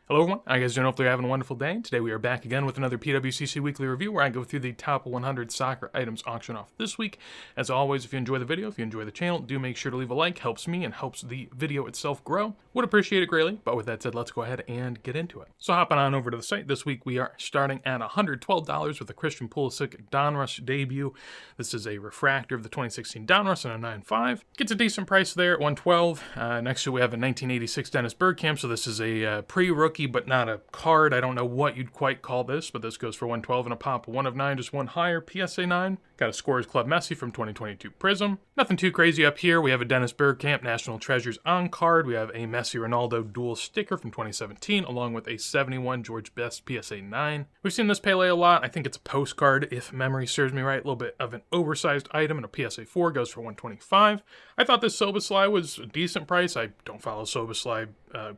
Hello everyone, how you guys doing? Hopefully you're having a wonderful day. Today we are back again with another PWCC Weekly Review where I go through the top 100 soccer items auction off this week. As always, if you enjoy the video, if you enjoy the channel, do make sure to leave a like. Helps me and helps the video itself grow. Would appreciate it greatly, but with that said, let's go ahead and get into it. So hopping on over to the site, this week we are starting at $112 with a Christian Pulisic Donruss debut. This is a refractor of the 2016 Donruss and a 9.5. Gets a decent price there at $112. Next to we have a 1986 Dennis Bergkamp, so this is a pre-rookie but not a card. I don't know what you'd quite call this, but this goes for $112 and a pop. 1 of 9, just one higher. PSA 9. Got a Scorers Club Messi from 2022 Prism. Nothing too crazy up here. We have a Dennis Bergkamp National Treasures on card. We have a Messi Ronaldo dual sticker from 2017, along with a 71 George Best PSA 9. We've seen this Pele a lot. I think it's a postcard, if memory serves me right. A little bit of an oversized item, and a PSA 4 goes for $125. I thought this Szoboszlai was a decent price. I don't follow Szoboszlai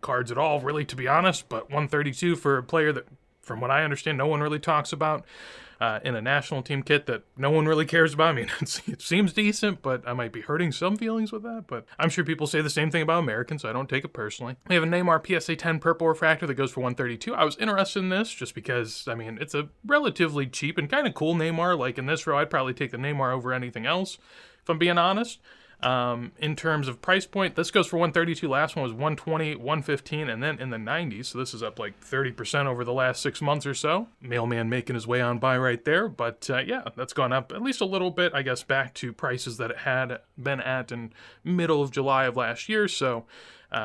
cards at all, really, to be honest, but $132 for a player that, from what I understand, no one really talks about in a national team kit that no one really cares about. I mean, it seems decent, but I might be hurting some feelings with that, but I'm sure people say the same thing about Americans, so I don't take it personally. We have a Neymar PSA 10 purple refractor that goes for $132. I was interested in this just because, I mean, it's a relatively cheap and kind of cool Neymar. Like in this row, I'd probably take the Neymar over anything else, if I'm being honest. In terms of price point, this goes for $132. Last one was $120, $115, and then in the 90s. So this is up like 30% over the last 6 months or so. Mailman making his way on by right there. But yeah, that's gone up at least a little bit, I guess, back to prices that it had been at in middle of July of last year. So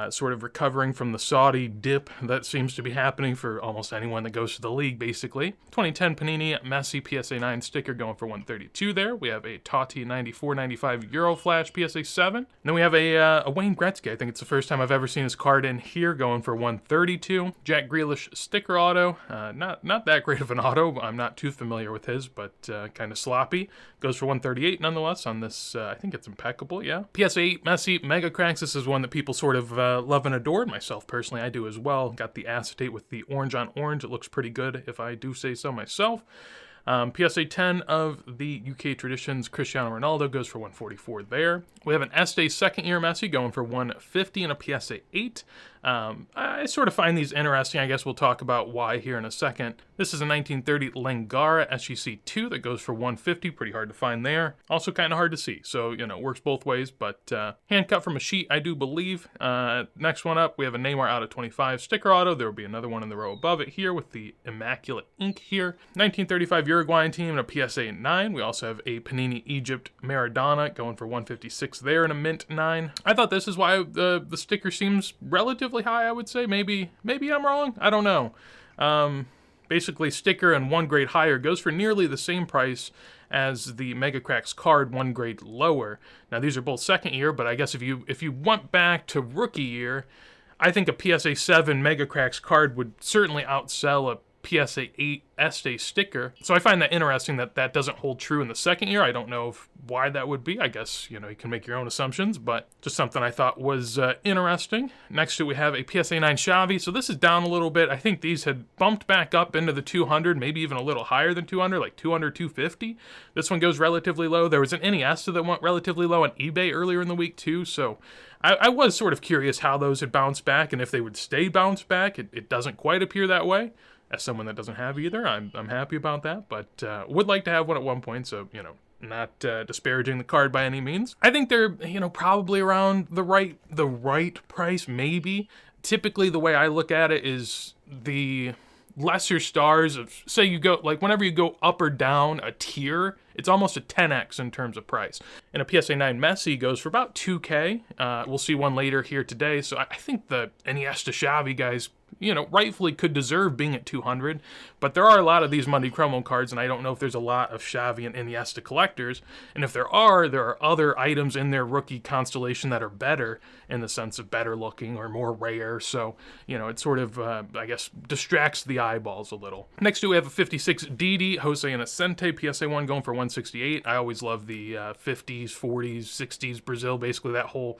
sort of recovering from the Saudi dip that seems to be happening for almost anyone that goes to the league, basically. 2010 Panini Messi PSA 9 sticker going for $132 there. We have a Totti 94-95 Euroflash PSA 7. And then we have a Wayne Gretzky. I think it's the first time I've ever seen his card in here, going for $132. Jack Grealish sticker auto. Not that great of an auto. I'm not too familiar with his, but kind of sloppy. Goes for $138 nonetheless on this. I think it's impeccable, yeah. PSA 8 Messi Mega Cracks. This is one that people sort of love and adored. Myself personally, I do as well. Got the acetate with the orange on orange. It looks pretty good, if I do say so myself. PSA 10 of the UK Traditions Cristiano Ronaldo goes for $144 there. We have an Este second year Messi going for $150 and a PSA 8. I sort of find these interesting. I guess we'll talk about why here in a second. This is a 1930 Lengara SGC2 that goes for $150. Pretty hard to find there. Also kind of hard to see. So, you know, works both ways, but hand cut from a sheet, I do believe. Next one up, we have a Neymar out of 25 sticker auto. There will be another one in the row above it here with the immaculate ink here. 1935 Uruguayan team and a PSA 9. We also have a Panini Egypt Maradona going for $156 there in a mint 9. I thought this is why the sticker seems relatively high, I would say. Maybe I'm wrong. I don't know. Basically, sticker and one grade higher goes for nearly the same price as the Mega Cracks card, one grade lower. Now, these are both second year, but I guess if you went back to rookie year, I think a PSA 7 Mega Cracks card would certainly outsell a PSA 8 Este sticker. So I find that interesting that that doesn't hold true in the second year. I don't know why that would be. I guess, you know, you can make your own assumptions, but just something I thought was interesting. Next to we have a PSA 9 Xavi. So this is down a little bit. I think these had bumped back up into the 200, maybe even a little higher than 200, like 200, 250. This one goes relatively low. There was an Iniesta that went relatively low on eBay earlier in the week too. So I was sort of curious how those had bounced back and if they would stay bounced back. It doesn't quite appear that way. As someone that doesn't have either, I'm happy about that, but would like to have one at one point, so, you know, not disparaging the card by any means. I think they're, you know, probably around the right price, maybe. Typically, the way I look at it is the lesser stars of, say you go, like whenever you go up or down a tier, it's almost a 10x in terms of price. And a PSA 9 Messi goes for about $2K. We'll see one later here today, so I think the Iniesta Xavi guys, you know, rightfully could deserve being at 200, but there are a lot of these Monday Chromo cards, and I don't know if there's a lot of Xavi and Iniesta collectors, and if there are other items in their rookie constellation that are better, in the sense of better looking or more rare, so, you know, it sort of, I guess, distracts the eyeballs a little. Next to we have a 56 Didi Jose Inocente PSA 1 going for $168. I always love the 50s, 40s, 60s Brazil, basically that whole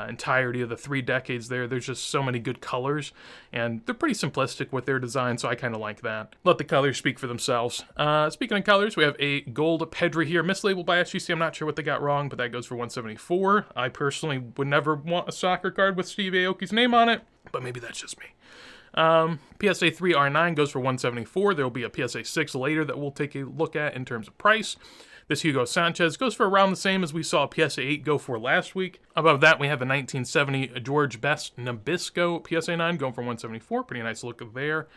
entirety of the 3 decades there. There's just so many good colors, and they're pretty simplistic with their design, so I kind of like that. Let the colors speak for themselves. Speaking of colors, we have a gold Pedri here, mislabeled by SGC. I'm not sure what they got wrong, but that goes for $174. I personally would never want a soccer card with Steve Aoki's name on it, but maybe that's just me. PSA 3 R9 goes for $174. There will be a PSA 6 later that we'll take a look at in terms of price. This Hugo Sanchez goes for around the same as we saw PSA 8 go for last week. Above that, we have a 1970 George Best Nabisco PSA 9 going for $174. Pretty nice look there.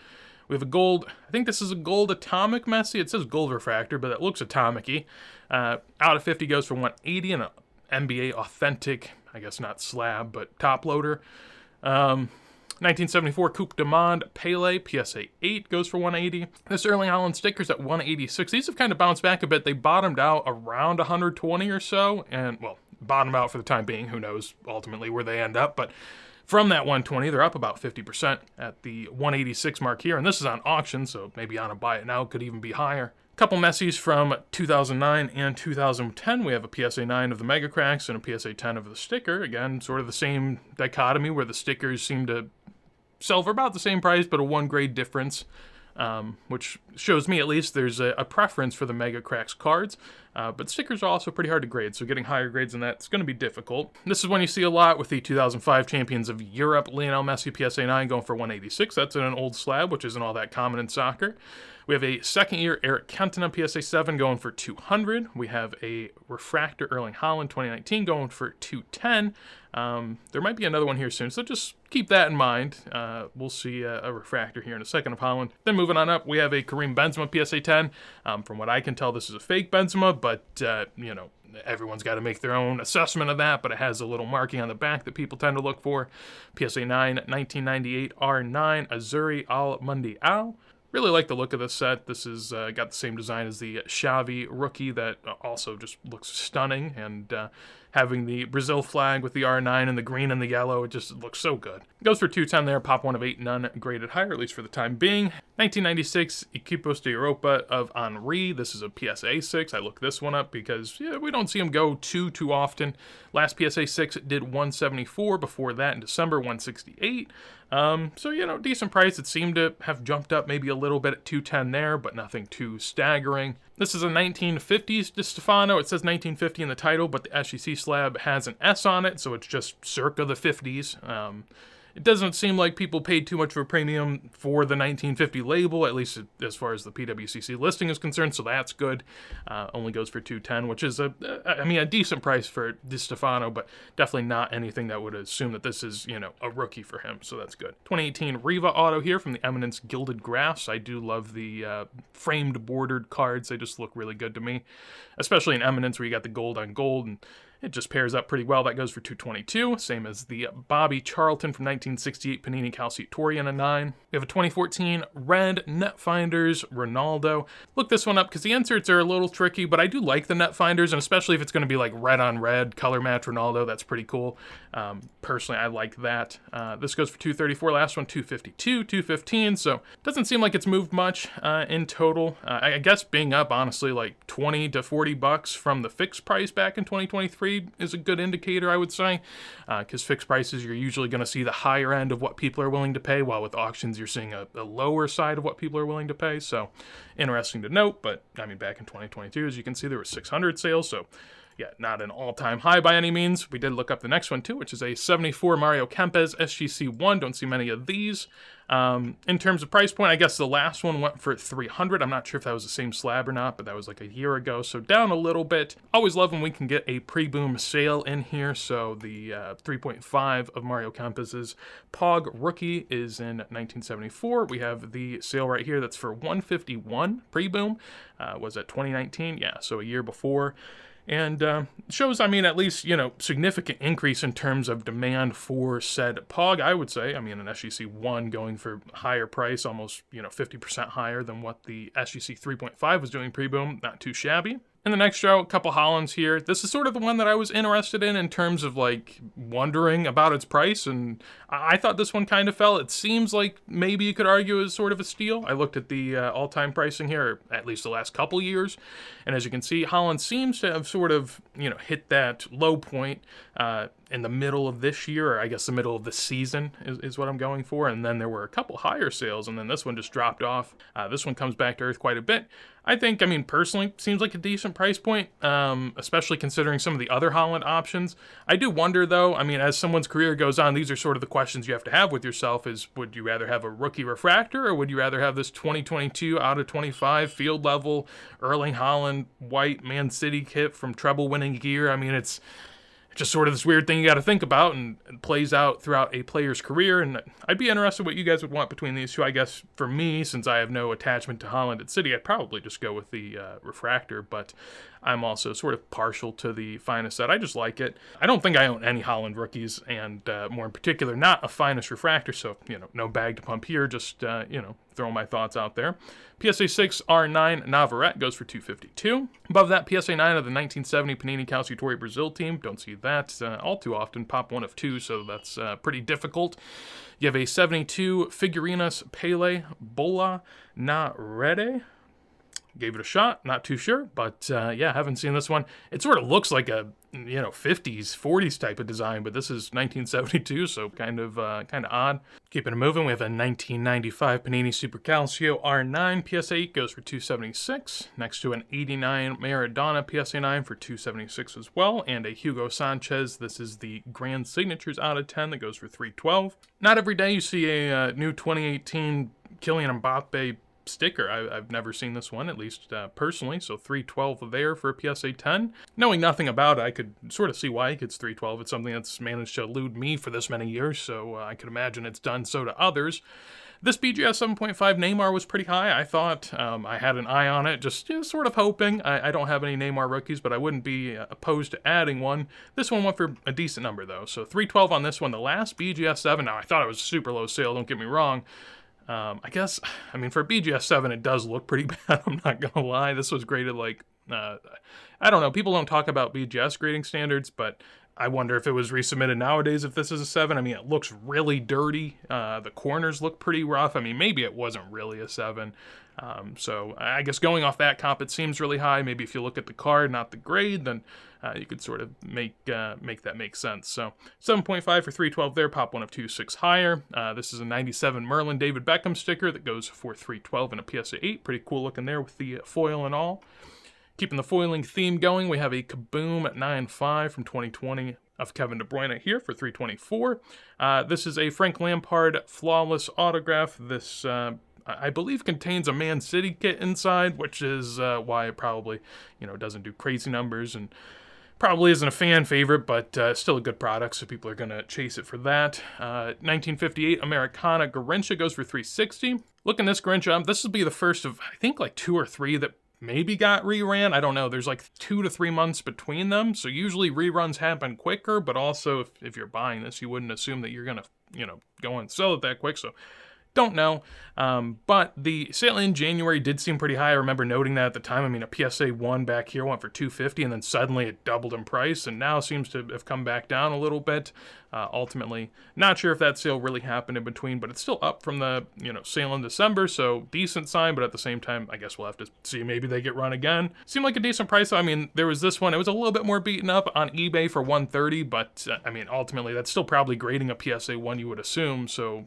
We have a gold, I think this is a gold atomic Messi. It says gold refractor, but it looks atomic-y. Out of 50 goes for $180, and an NBA authentic, I guess not slab, but top loader. 1974 Coupe de Monde Pele PSA 8 goes for $180. This Erling Haaland sticker's at $186. These have kind of bounced back a bit. They bottomed out around $120 or so, and, well, bottomed out for the time being. Who knows ultimately where they end up, but from that $120, they're up about 50% at the $186 mark here, and this is on auction, so maybe on a buy it now, could even be higher. Couple Messis from 2009 and 2010. We have a PSA 9 of the Mega Cracks and a PSA 10 of the sticker. Again, sort of the same dichotomy where the stickers seem to sell for about the same price, but a 1 grade difference, which shows me at least there's a preference for the Mega Cracks cards. But stickers are also pretty hard to grade, so getting higher grades than that is going to be difficult. This is one you see a lot with the 2005 Champions of Europe Lionel Messi PSA 9 going for $186. That's in an old slab, which isn't all that common in soccer. We have a second-year Eric Cantona PSA 7 going for $200. We have a refractor Erling Haaland 2019 going for $210. There might be another one here soon, so just keep that in mind. We'll see a refractor here in a second of Haaland. Then moving on up, we have a Karim Benzema PSA 10. From what I can tell, this is a fake Benzema, but, you know, everyone's got to make their own assessment of that, but it has a little marking on the back that people tend to look for. PSA 9, 1998 R9 Azuri Al Mundial. Really like the look of this set. This is got the same design as the Xavi rookie that also just looks stunning, and having the Brazil flag with the R9 and the green and the yellow, it just looks so good. Goes for $210 there, pop 1 of 8, none graded higher, at least for the time being. 1996 Equipos de Europa of Henry. This is a PSA 6. I looked this one up because we don't see him go too often. Last PSA 6 did $174. Before that in December, $168. So, you know, decent price. It seemed to have jumped up maybe a little bit at $210 there, but nothing too staggering. This is a 1950s Di Stefano. It says 1950 in the title, but the SGC slab has an S on it, so it's just circa the 50s. It doesn't seem like people paid too much of a premium for the 1950 label, at least as far as the PWCC listing is concerned, so that's good. Only goes for $210, which is a decent price for Di Stefano, but definitely not anything that would assume that this is, you know, a rookie for him, so that's good. 2018 Riva auto here from the Eminence Gilded Grass. I do love the framed bordered cards. They just look really good to me, especially in Eminence where you got the gold on gold, and it just pairs up pretty well. That goes for $222, same as the Bobby Charlton from 1968 Panini Calciatori in a 9. We have a 2014 Red Netfinders Ronaldo. Look this one up because the inserts are a little tricky, but I do like the Netfinders, and especially if it's going to be like red on red, color match Ronaldo, that's pretty cool. Personally, I like that. This goes for $234. Last one, $252, $215, so doesn't seem like it's moved much in total. I guess being up, honestly, like 20 to 40 bucks from the fixed price back in 2023 is a good indicator, I would say, because fixed prices, you're usually going to see the higher end of what people are willing to pay, while with auctions, you're seeing a lower side of what people are willing to pay, so interesting to note. But, I mean, back in 2022, as you can see, there were 600 sales, so yeah, not an all-time high by any means. We did look up the next one, too, which is a 74 Mario Kempes SGC1. Don't see many of these. In terms of price point, I guess the last one went for $300. I'm not sure if that was the same slab or not, but that was like a year ago, so down a little bit. Always love when we can get a pre-boom sale in here. So the 3.5 of Mario Kempes' Pog Rookie is in 1974. We have the sale right here that's for $151 pre-boom. Was at 2019? Yeah, so a year before. And shows, I mean, at least, you know, significant increase in terms of demand for said Pog, I would say. I mean, an SGC1 going for higher price, almost, you know, 50% higher than what the SGC 3.5 was doing pre-boom. Not too shabby. In the next row, a couple Hollands here. This is sort of the one that I was interested in terms of, like, wondering about its price, and I thought this one kind of fell. It seems like maybe you could argue is sort of a steal. I looked at the all-time pricing here, at least the last couple years, and as you can see, Holland seems to have sort of, you know, hit that low point. in the middle of this year, or I guess the middle of the season is what I'm going for. And then there were a couple higher sales, and then this one just dropped off. This one comes back to earth quite a bit. I think, I mean, personally, seems like a decent price point, especially considering some of the other Holland options. I do wonder, though, I mean, as someone's career goes on, these are sort of the questions you have to have with yourself is, would you rather have a rookie refractor, or would you rather have this 2022 out of 25 field level Erling Haaland white Man City kit from treble winning gear? I mean, it's just sort of this weird thing you got to think about, and it plays out throughout a player's career. And I'd be interested what you guys would want between these two. I guess for me, since I have no attachment to Haaland at City, I'd probably just go with the refractor, but I'm also sort of partial to the finest set. I just like it. I don't think I own any Haaland rookies, and more in particular, not a finest refractor, so, no bag to pump here, just, throwing my thoughts out there. PSA 6 R9 Navarrete goes for $252. Above that, PSA 9 of the 1970 Panini Calciatore Brazil team. Don't see that all too often. Pop one of two, so that's pretty difficult. You have a 72 Figurinas Pele Bola Na Rede. Gave it a shot, not too sure, but haven't seen this one. It sort of looks like a 50s, 40s type of design, but this is 1972, so kind of odd. Keeping it moving, we have a 1995 Panini Super Calcio R9 PSA 8 goes for $276. Next to an 89 Maradona PSA 9 for $276 as well, and a Hugo Sanchez. This is the Grand Signatures out of 10 that goes for $312. Not every day you see a new 2018 Kylian Mbappe sticker. I've never seen this one, at least personally, so $312 there for a PSA 10. Knowing nothing about it, I could sort of see why it gets $312. It's something that's managed to elude me for this many years, so I could imagine it's done so to others. This BGS 7.5 Neymar was pretty high, I thought. I had an eye on it, just sort of hoping. I don't have any Neymar rookies, but I wouldn't be opposed to adding one. This one went for a decent number, though, so $312 on this one. The last BGS 7, now I thought it was a super low sale, don't get me wrong. I guess, for a BGS 7, it does look pretty bad, I'm not gonna lie. This was graded like, I don't know, people don't talk about BGS grading standards, but I wonder if it was resubmitted nowadays if this is a 7. It looks really dirty. The corners look pretty rough. Maybe it wasn't really a 7. So I guess going off that comp, it seems really high. Maybe if you look at the card, not the grade, then you could sort of make that make sense. So 7.5 for $312 there. Pop one of 2, 6 higher. This is a 97 Merlin David Beckham sticker that goes for $312 in a PSA 8. Pretty cool looking there with the foil and all. Keeping the foiling theme going, we have a Kaboom 9.5 from 2020 of Kevin De Bruyne here for $324. This is a Frank Lampard flawless autograph. This I believe contains a Man City kit inside, which is why it probably doesn't do crazy numbers and probably isn't a fan favorite, but still a good product, so people are going to chase it for that. 1958 Americana Garrincha goes for $360. Look at this Garrincha. This will be the first of, I think, like 2 or 3 that maybe got reran. I don't know. There's like 2 to 3 months between them, so usually reruns happen quicker, but also if you're buying this, you wouldn't assume that you're going to, go and sell it that quick, so don't know. But the sale in January did seem pretty high. I remember noting that at the time. A PSA 1 back here went for $250, and then suddenly it doubled in price, and now seems to have come back down a little bit. Ultimately, not sure if that sale really happened in between, but it's still up from the sale in December, so decent sign. But at the same time, I guess we'll have to see. Maybe they get run again. Seemed like a decent price. There was this one. It was a little bit more beaten up on eBay for $130, but ultimately that's still probably grading a PSA 1, you would assume. So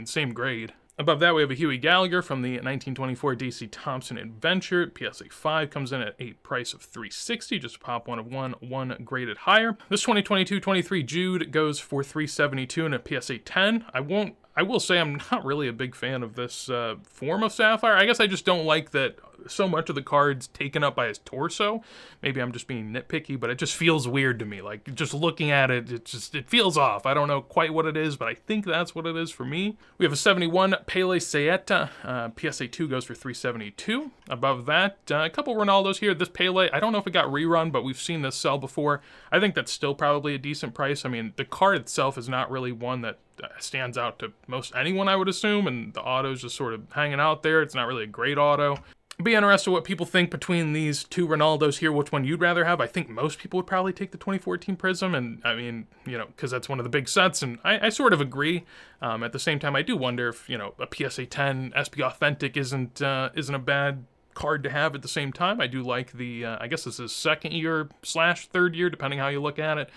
same grade. Above that, we have a Huey Gallagher from the 1924 DC Thompson Adventure. PSA 5 comes in at a price of $360, just a pop one of one graded higher. This 2022-23 Jude goes for $372 in a PSA 10. I will say I'm not really a big fan of this form of Sapphire. I guess I just don't like that so much of the card's taken up by his torso. Maybe I'm just being nitpicky, but it just feels weird to me. Like, just looking at it, it feels off. I don't know quite what it is, but I think that's what it is for me. We have a 71 Pele Saeta. PSA 2 goes for $372. Above that, a couple Ronaldos here. This Pele, I don't know if it got rerun, but we've seen this sell before. I think that's still probably a decent price. The card itself is not really one that stands out to most anyone, I would assume, and the auto's just sort of hanging out there. It's not really a great auto. Be interested what people think between these 2 Ronaldos here, which one you'd rather have. I think most people would probably take the 2014 Prism, and because that's one of the big sets, and I sort of agree. At the same time, I do wonder if, a PSA 10 SP Authentic isn't a bad card to have at the same time. I do like the, I guess this is second year / third year, depending how you look at it,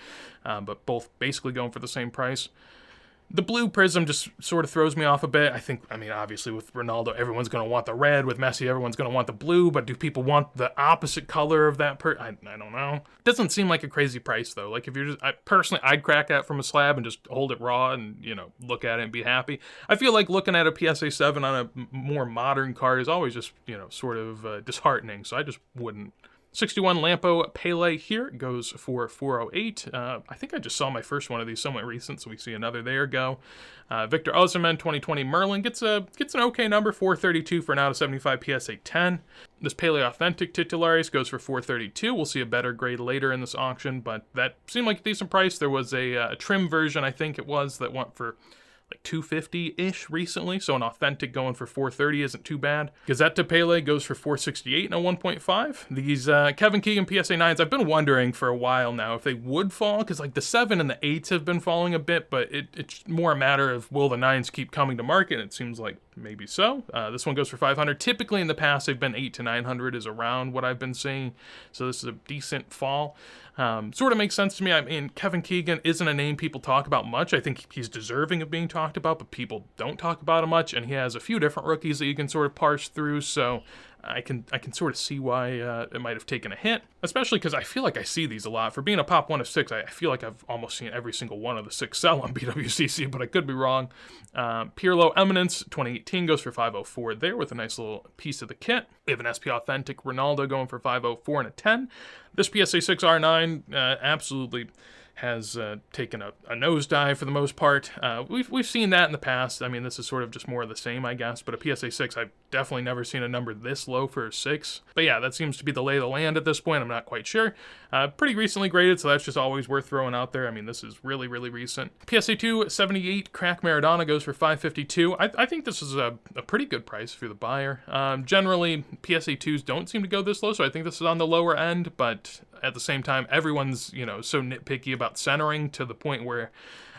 but both basically going for the same price. The blue prism just sort of throws me off a bit. I mean, obviously with Ronaldo, everyone's going to want the red. With Messi, everyone's going to want the blue. But do people want the opposite color of that? I don't know. Doesn't seem like a crazy price, though. Like, if you're just, personally, I'd crack that from a slab and just hold it raw and, look at it and be happy. I feel like looking at a PSA 7 on a more modern card is always just, sort of disheartening. So I just wouldn't. 61 Lampo Pele here goes for 408. I think I just saw my first one of these somewhat recent, so we see another there go. Victor Osimhen 2020 Merlin gets an okay number, 432 for an out of 75 PSA 10. This Pele Authentic Titulares goes for 432. We'll see a better grade later in this auction, but that seemed like a decent price. There was a trim version, I think it was, that went for like 250-ish recently, so an authentic going for 430 isn't too bad. Gazetta Pele goes for 468 and a 1.5. These Kevin Keegan PSA 9s, I've been wondering for a while now if they would fall, because like the 7 and the 8s have been falling a bit, but it's more a matter of will the 9s keep coming to market, and it seems like maybe so. This one goes for 500. Typically in the past, they've been 800 to 900 is around what I've been seeing, so this is a decent fall. Sort of makes sense to me. I mean, Kevin Keegan isn't a name people talk about much. I think he's deserving of being talked about, but people don't talk about him much, and he has a few different rookies that you can sort of parse through, so I can sort of see why it might have taken a hit, especially because I feel like I see these a lot. For being a pop 1 of 6, I feel like I've almost seen every single one of the 6 sell on BWCC, but I could be wrong. Pirlo Eminence 2018 goes for 504 there with a nice little piece of the kit. We have an SP Authentic Ronaldo going for 504 and a 10. This PSA 6 R9 absolutely has taken a nosedive for the most part. We've seen that in the past. I mean, this is sort of just more of the same, I guess. But a PSA 6, I've definitely never seen a number this low for a 6. But yeah, that seems to be the lay of the land at this point. I'm not quite sure. Pretty recently graded, so that's just always worth throwing out there. I mean, this is really, really recent. PSA 2 78 Crack Maradona goes for 552. I think this is a pretty good price if you're the buyer. Generally, PSA 2s don't seem to go this low, so I think this is on the lower end, but at the same time, everyone's, so nitpicky about centering to the point where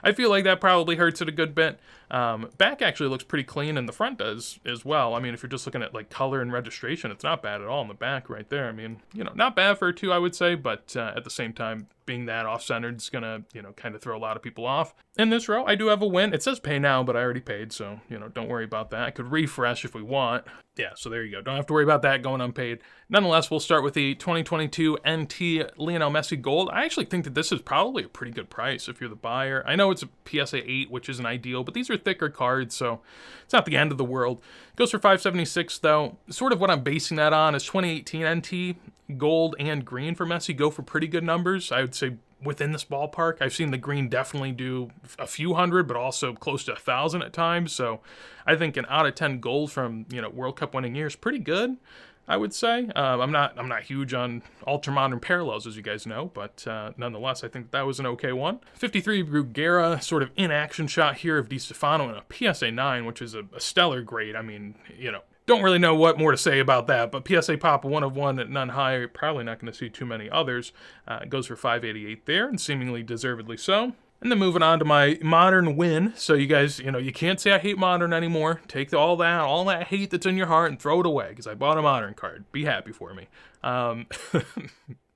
I feel like that probably hurts it a good bit. Back actually looks pretty clean, and the front does as well. I mean, if you're just looking at like color and registration, it's not bad at all in the back right there. I mean, not bad for a 2, I would say, but at the same time, being that off-centered is gonna, kind of throw a lot of people off. In this row, I do have a win. It says pay now, but I already paid, so, don't worry about that. I could refresh if we want. Yeah, so there you go. Don't have to worry about that going unpaid. Nonetheless, we'll start with the 2022 NT Lionel Messi Gold. I actually think that this is probably a pretty good price if you're the buyer. I know it's a PSA 8, which isn't ideal, but these are thicker cards, so it's not the end of the world. It goes for 576, though. Sort of what I'm basing that on is 2018 NT Gold and green for Messi go for pretty good numbers. I would say within this ballpark. I've seen the green definitely do a few hundred, but also close to 1,000 at times. So I think an out of 10 gold from, World Cup winning years, pretty good, I would say. I'm not huge on ultra modern parallels, as you guys know, but nonetheless, I think that was an okay one. 53 Bruguera, sort of in action shot here of Di Stefano in a PSA 9, which is a stellar grade. I mean, don't really know what more to say about that, but PSA Pop 1 of 1 at none higher, probably not going to see too many others. Goes for 588 there, and seemingly deservedly so. And then moving on to my modern win. So you guys, you can't say I hate modern anymore. Take all that hate that's in your heart and throw it away, because I bought a modern card. Be happy for me.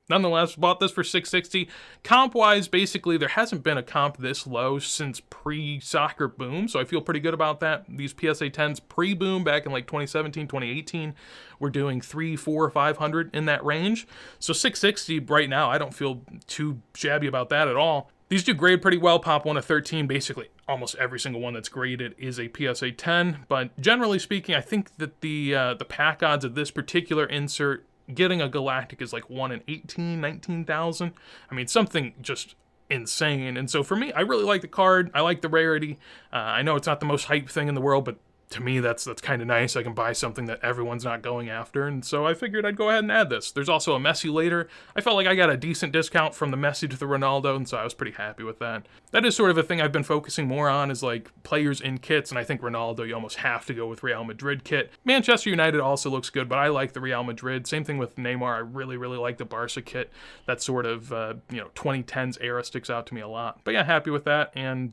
Nonetheless, bought this for $660. Comp-wise, basically, there hasn't been a comp this low since pre-soccer boom, so I feel pretty good about that. These PSA 10s pre-boom back in like 2017, 2018, we're doing 300, 400, 500 in that range. So $660 right now, I don't feel too shabby about that at all. These do grade pretty well. Pop 1 of 13, basically almost every single one that's graded is a PSA 10. But generally speaking, I think that the pack odds of this particular insert getting a Galactic is like 1 in 18, 19,000. I mean, something just insane. And so for me, I really like the card. I like the rarity. I know it's not the most hype thing in the world, but to me, that's kind of nice. I can buy something that everyone's not going after, and so I figured I'd go ahead and add this. There's also a Messi later. I felt like I got a decent discount from the Messi to the Ronaldo, and so I was pretty happy with that. That is sort of a thing I've been focusing more on, is like players in kits, and I think Ronaldo, you almost have to go with Real Madrid kit. Manchester United also looks good, but I like the Real Madrid. Same thing with Neymar. I really, really like the Barca kit. That sort of, 2010s era sticks out to me a lot. But yeah, happy with that, and,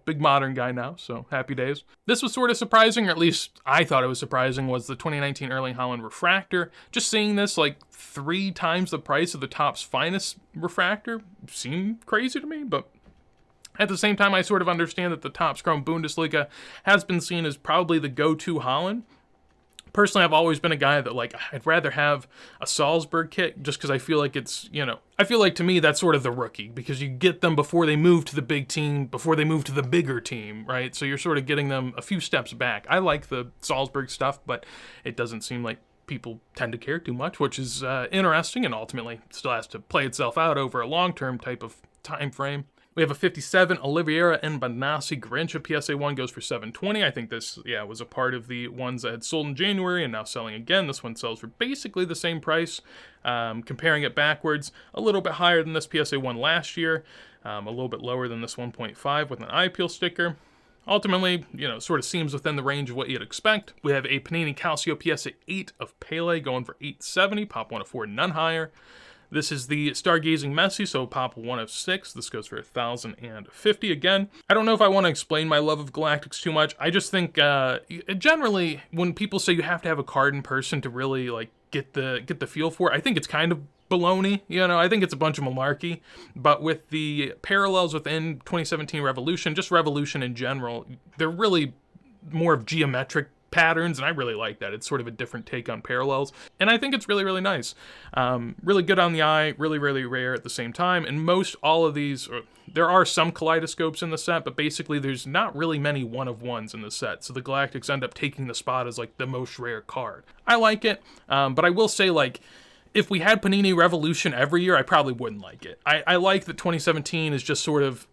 big modern guy now, so happy days. This was sort of surprising surprising, or at least I thought it was surprising, was the 2019 Erling Haaland refractor. Just seeing this like 3 times the price of the Topps Finest refractor seemed crazy to me, but at the same time, I sort of understand that the Topps Chrome Bundesliga has been seen as probably the go-to Haaland. Personally, I've always been a guy that, like, I'd rather have a Salzburg kit just because I feel like it's, I feel like to me that's sort of the rookie, because you get them before they move to the big team, before they move to the bigger team, right? So you're sort of getting them a few steps back. I like the Salzburg stuff, but it doesn't seem like people tend to care too much, which is interesting, and ultimately still has to play itself out over a long-term type of time frame. We have a 57 Oliveira and Banassi Garrincha PSA 1 goes for $720. I think this, was a part of the ones that had sold in January and now selling again. This one sells for basically the same price. Comparing it backwards, a little bit higher than this PSA 1 last year, a little bit lower than this 1.5 with an eye peel sticker. Ultimately, sort of seems within the range of what you'd expect. We have a Panini Calcio PSA 8 of Pele going for $870, pop 1 of 4, none higher. This is the Stargazing Messi, so pop 1 of 6. This goes for $1,050 again. I don't know if I want to explain my love of Galactics too much. I just think generally when people say you have to have a card in person to really like get the feel for it, I think it's kind of baloney. I think it's a bunch of malarkey. But with the parallels within 2017 Revolution, just Revolution in general, they're really more of geometric patterns, and I really like that. It's sort of a different take on parallels, and I think it's really, really nice. Really good on the eye, really, really rare at the same time, and most all of these, there are some kaleidoscopes in the set, but basically there's not really many one-of-ones in the set, so the Galactics end up taking the spot as like the most rare card. I like it, but I will say, like, if we had Panini Revolution every year, I probably wouldn't like it. I like that 2017 is just sort of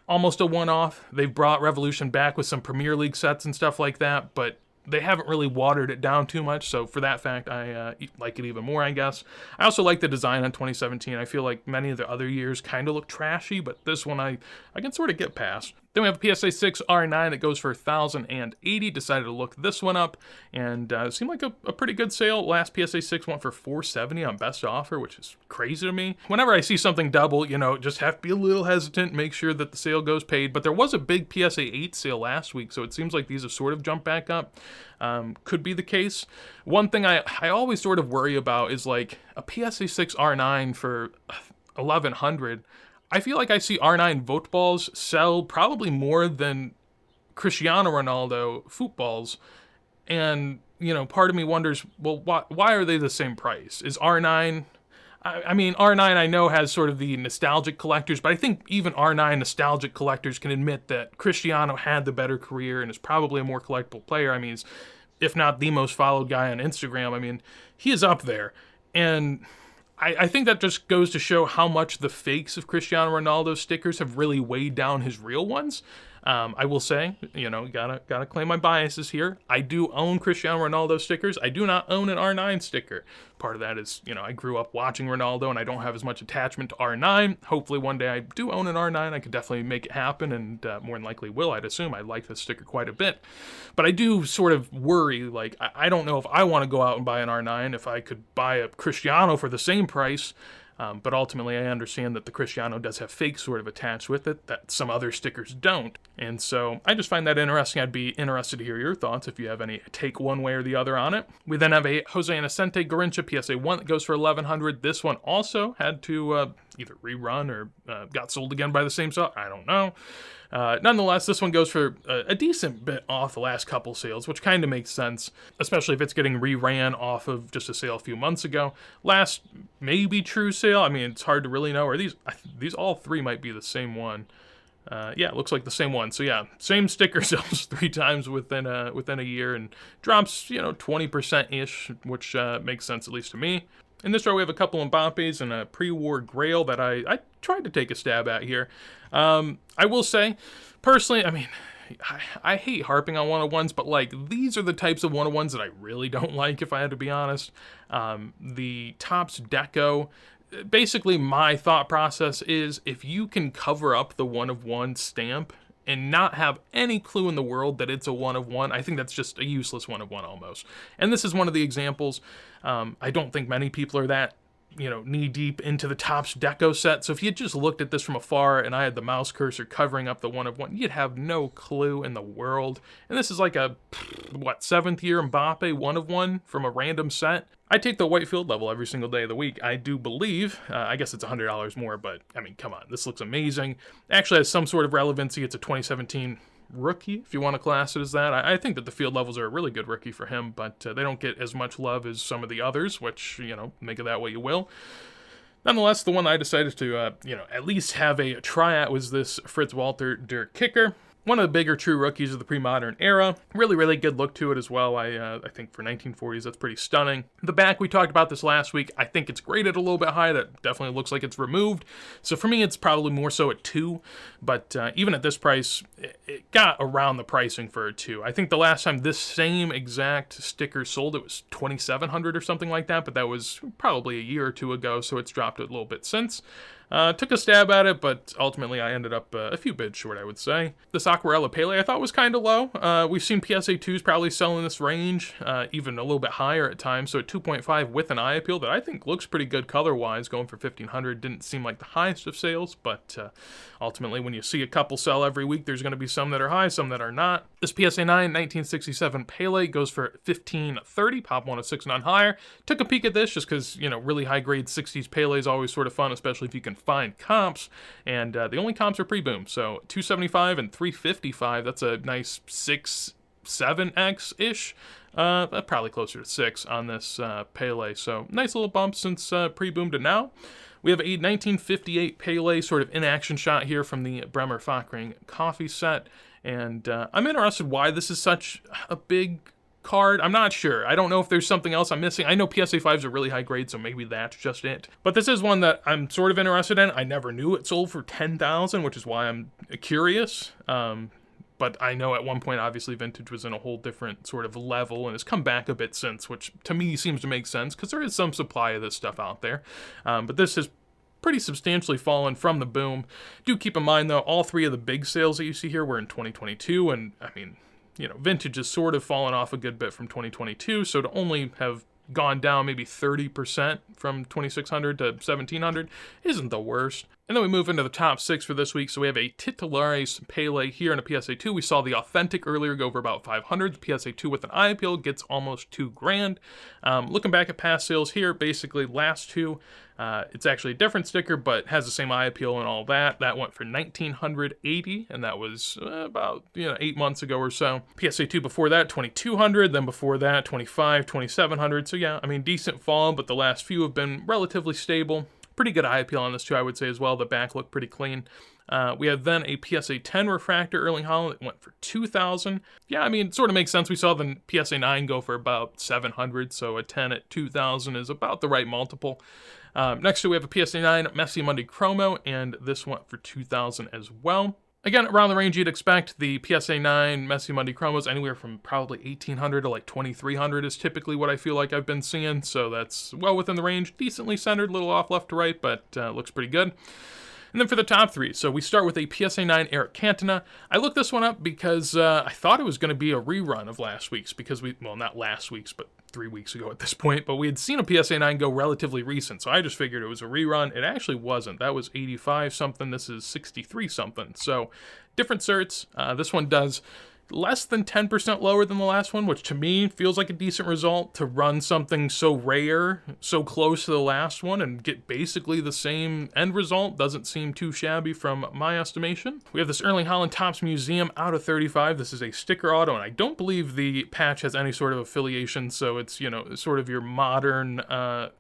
almost a one-off. They've brought Revolution back with some Premier League sets and stuff like that, but they haven't really watered it down too much, so for that fact, I like it even more, I guess. I also like the design on 2017. I feel like many of the other years kind of look trashy, but this one I can sort of get past. Then we have a PSA 6 R9 that goes for $1,080. Decided to look this one up, and it seemed like a pretty good sale. Last PSA 6 went for $470 on best offer, which is crazy to me. Whenever I see something double, just have to be a little hesitant, make sure that the sale goes paid. But there was a big PSA 8 sale last week, so it seems like these have sort of jumped back up. Could be the case. One thing I always sort of worry about is like a PSA 6 R9 for $1,100. I feel like I see R9 vote balls sell probably more than Cristiano Ronaldo footballs, and part of me wonders, well, why are they the same price? Is R9? I mean, R9 I know has sort of the nostalgic collectors, but I think even R9 nostalgic collectors can admit that Cristiano had the better career and is probably a more collectible player. I mean, he's, if not the most followed guy on Instagram, I mean, he is up there, and I think that just goes to show how much the fakes of Cristiano Ronaldo stickers have really weighed down his real ones. I will say, gotta claim my biases here. I do own Cristiano Ronaldo stickers. I do not own an R9 sticker. Part of that is, I grew up watching Ronaldo and I don't have as much attachment to R9. Hopefully one day I do own an R9. I could definitely make it happen, and more than likely will, I'd assume. I like this sticker quite a bit. But I do sort of worry, like, I don't know if I want to go out and buy an R9 if I could buy a Cristiano for the same price. But ultimately, I understand that the Cristiano does have fake sort of attached with it that some other stickers don't. And so I just find that interesting. I'd be interested to hear your thoughts if you have any take one way or the other on it. We then have a Jose Innocente Garrincha PSA 1 that goes for $1,100. This one also had to either rerun or got sold again by the same seller. I don't know. Nonetheless, this one goes for a decent bit off the last couple sales, which kind of makes sense, especially if it's getting reran off of just a sale a few months ago. Last maybe true sale, I mean, it's hard to really know. Or these all three might be the same one. Yeah, it looks like the same one. So yeah, same sticker sells 3 times within a year and drops 20%-ish, which makes sense at least to me. In this row, we have a couple Mbappes and a pre-war Grail that I tried to take a stab at here. I will say, personally, I mean, I hate harping on one-of-ones, but like these are the types of one-of-ones that I really don't like, if I had to be honest. The Topps Deco, basically my thought process is if you can cover up the one-of-one stamp and not have any clue in the world that it's a one-of-one, I think that's just a useless one-of-one almost. And this is one of the examples. I don't think many people are that knee deep into the Topps Deco set. So if you just looked at this from afar and I had the mouse cursor covering up the 1/1, you'd have no clue in the world. And this is like a, 7th year Mbappe 1/1 from a random set. I take the white field level every single day of the week. I do believe, I guess it's $100 more, but I mean, come on, this looks amazing. Actually has some sort of relevancy. It's a 2017 rookie, if you want to class it as that. I think that the field levels are a really good rookie for him, but they don't get as much love as some of the others, which, make it that way you will. Nonetheless, the one I decided to, at least have a try at was this Fritz Walter Der Kicker. One of the bigger true rookies of the pre-modern era. Really, really good look to it as well. I think for 1940s, that's pretty stunning. The back, we talked about this last week. I think it's graded a little bit high. That definitely looks like it's removed. So for me, it's probably more so at 2. But even at this price, it got around the pricing for a 2. I think the last time this same exact sticker sold, it was $2,700 or something like that. But that was probably a year or two ago, so it's dropped a little bit since. Took a stab at it, but ultimately I ended up a few bids short, I would say. This Aquarella Pele I thought was kind of low. We've seen PSA 2s probably sell in this range, even a little bit higher at times. So at 2.5 with an eye appeal that I think looks pretty good color-wise, going for $1,500. Didn't seem like the highest of sales, but ultimately when you see a couple sell every week, there's going to be some that are high, some that are not. This PSA 9 1967 Pele goes for $1,530, pop 1 of 6 and on higher. Took a peek at this just because, really high-grade 60s Pele is always sort of fun, especially if you can find comps, and the only comps are pre-boom, so 275 and 355, that's a nice 7x-ish, probably closer to 6 on this Pele, so nice little bump since pre-boom to now. We have a 1958 Pele sort of in-action shot here from the Bremer Fachring coffee set, and I'm interested why this is such a big card. I'm not sure. I don't know if there's something else I'm missing. I know PSA 5s are really high grade, so maybe that's just it. But this is one that I'm sort of interested in. I never knew it sold for $10,000, which is why I'm curious. But I know at one point, obviously, vintage was in a whole different sort of level and has come back a bit since, which to me seems to make sense because there is some supply of this stuff out there. But this has pretty substantially fallen from the boom. Do keep in mind, though, all 3 of the big sales that you see here were in 2022, and I mean, vintage has sort of fallen off a good bit from 2022, so to only have gone down maybe 30% from 2,600 to 1,700 isn't the worst. And then we move into the top 6 for this week. So we have a Titulares Pele here in a PSA 2. We saw the Authentic earlier go for about 500. The PSA 2 with an eye appeal gets almost $2,000. Looking back at past sales here, basically last 2, it's actually a different sticker, but has the same eye appeal and all that. That went for $1,980, and that was about 8 months ago or so. PSA 2 before that, $2,200. Then before that, $2,500, $2,700. So yeah, I mean, decent fall, but the last few have been relatively stable. Pretty good eye appeal on this too, I would say as well. The back looked pretty clean. We have then a PSA 10 refractor Erling Haaland that went for $2,000. Yeah, I mean, it sort of makes sense. We saw the PSA 9 go for about $700, so a 10 at $2,000 is about the right multiple. Next, we have a PSA 9 Messi Monday Chromo, and this went for $2,000 as well. Again, around the range you'd expect. The PSA 9 Messi Monday Chromos anywhere from probably $1,800 to like $2,300 is typically what I feel like I've been seeing, so that's well within the range. Decently centered, a little off left to right, but looks pretty good. And then for the top 3, so we start with a PSA 9 Eric Cantona. I looked this one up because I thought it was going to be a rerun of last week's, because well, not last week's, but 3 weeks ago at this point, but we had seen a PSA 9 go relatively recent, so I just figured it was a rerun. It actually wasn't. That was 85 something. This is 63 something. So different certs. This one does less than 10% lower than the last one, which to me feels like a decent result to run something so rare, so close to the last one, and get basically the same end result. Doesn't seem too shabby from my estimation. We have this Erling Haaland Topps Museum out of 35. This is a sticker auto, and I don't believe the patch has any sort of affiliation, so it's, sort of your modern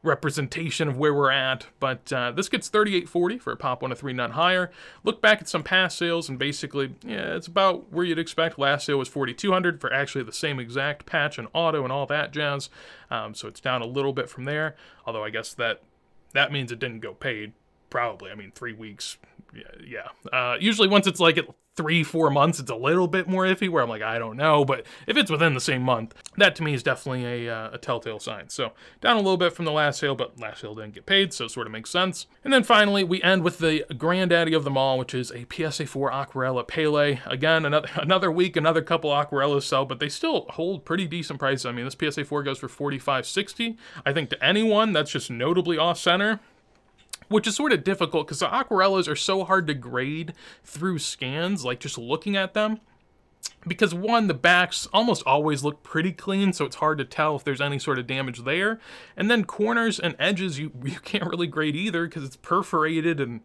representation of where we're at. But this gets $38.40 for a pop 1 of 3 none higher. Look back at some past sales, and basically, yeah, it's about where you'd expect. Last sale was $4,200 for actually the same exact patch and auto and all that jazz. So it's down a little bit from there. Although I guess that means it didn't go paid. Probably. I mean, 3 weeks. yeah. Usually once it's like at 3-4 months, it's a little bit more iffy where I'm like, I don't know. But if it's within the same month, that to me is definitely a telltale sign. So down a little bit from the last sale, but last sale didn't get paid, so it sort of makes sense. And then finally, we end with the granddaddy of them all, which is a PSA 4 Aquarella Pele. Again, another week, another couple Aquarellas sell, but they still hold pretty decent prices. I mean, this PSA 4 goes for $45.60. I think to anyone, that's just notably off-center, which is sort of difficult because the Aquarellas are so hard to grade through scans, like just looking at them. Because one, the backs almost always look pretty clean, so it's hard to tell if there's any sort of damage there. And then corners and edges, you can't really grade either because it's perforated, and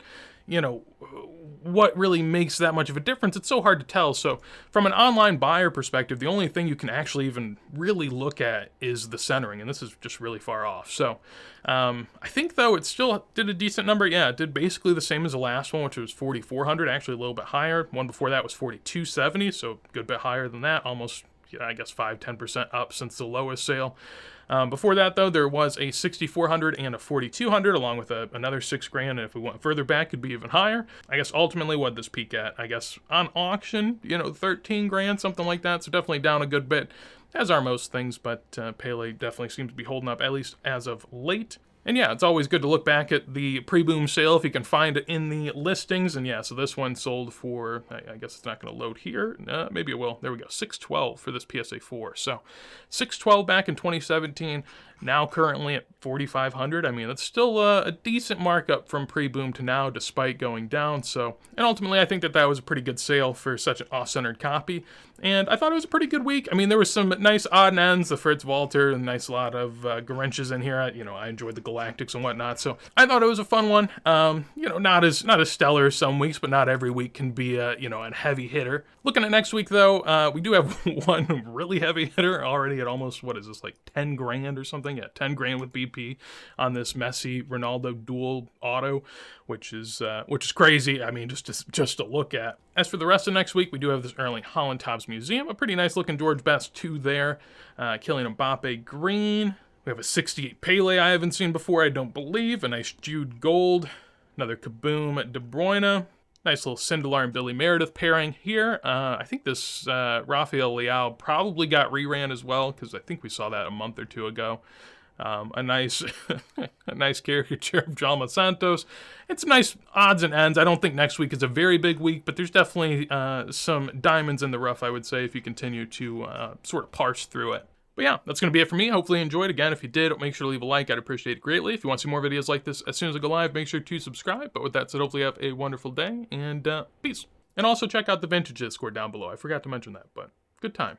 you know, what really makes that much of a difference, it's so hard to tell. So from an online buyer perspective, the only thing you can actually even really look at is the centering, and this is just really far off. So I think though it still did a decent number. Yeah, it did basically the same as the last one, which was 4,400, actually a little bit higher. One before that was 4,270, so a good bit higher than that, almost, I guess 5-10% up since the lowest sale. Before that, though, there was a 6,400 and a 4,200, along with another $6,000, and if we went further back, it'd be even higher. I guess ultimately, what this peak at? I guess on auction, you know, $13,000, something like that. So definitely down a good bit, as are most things. But Pele definitely seems to be holding up, at least as of late. And yeah, it's always good to look back at the pre-boom sale if you can find it in the listings. And yeah, so this one sold for, I guess it's not going to load here. Maybe it will. There we go. $612 for this PSA 4. So $612 back in 2017. Now currently at $4,500. I mean, that's still a decent markup from pre-boom to now, despite going down. So, and ultimately, I think that was a pretty good sale for such an off-centered copy. And I thought it was a pretty good week. I mean, there was some nice odd ends, the Fritz Walter, a nice lot of Grinches in here. I enjoyed the Galactics and whatnot. So I thought it was a fun one. Not as stellar as some weeks, but not every week can be a heavy hitter. Looking at next week though, we do have one really heavy hitter already at almost, what is this, like $10,000 or something? Yeah, $10,000 with BP on this Messi Ronaldo dual auto, which is crazy. I mean, just to look at. As for the rest of next week, we do have this Erling Haaland Topps Museum, a pretty nice looking George Best 2 there. Kylian Mbappe green. We have a 68 Pele I haven't seen before, I don't believe. A nice Jude Gold. Another Kaboom De Bruyne. Nice little Sindelar and Billy Meredith pairing here. I think this Rafael Leao probably got reran as well, because I think we saw that a month or two ago. A nice a nice caricature of Jalma Santos. It's nice odds and ends. I don't think next week is a very big week, but there's definitely some diamonds in the rough, I would say, if you continue to sort of parse through it. But yeah, that's going to be it for me. Hopefully you enjoyed. Again, if you did, make sure to leave a like. I'd appreciate it greatly. If you want to see more videos like this as soon as I go live, make sure to subscribe. But with that said, hopefully you have a wonderful day, and peace. And also check out the Vintage Discord down below. I forgot to mention that, but good time.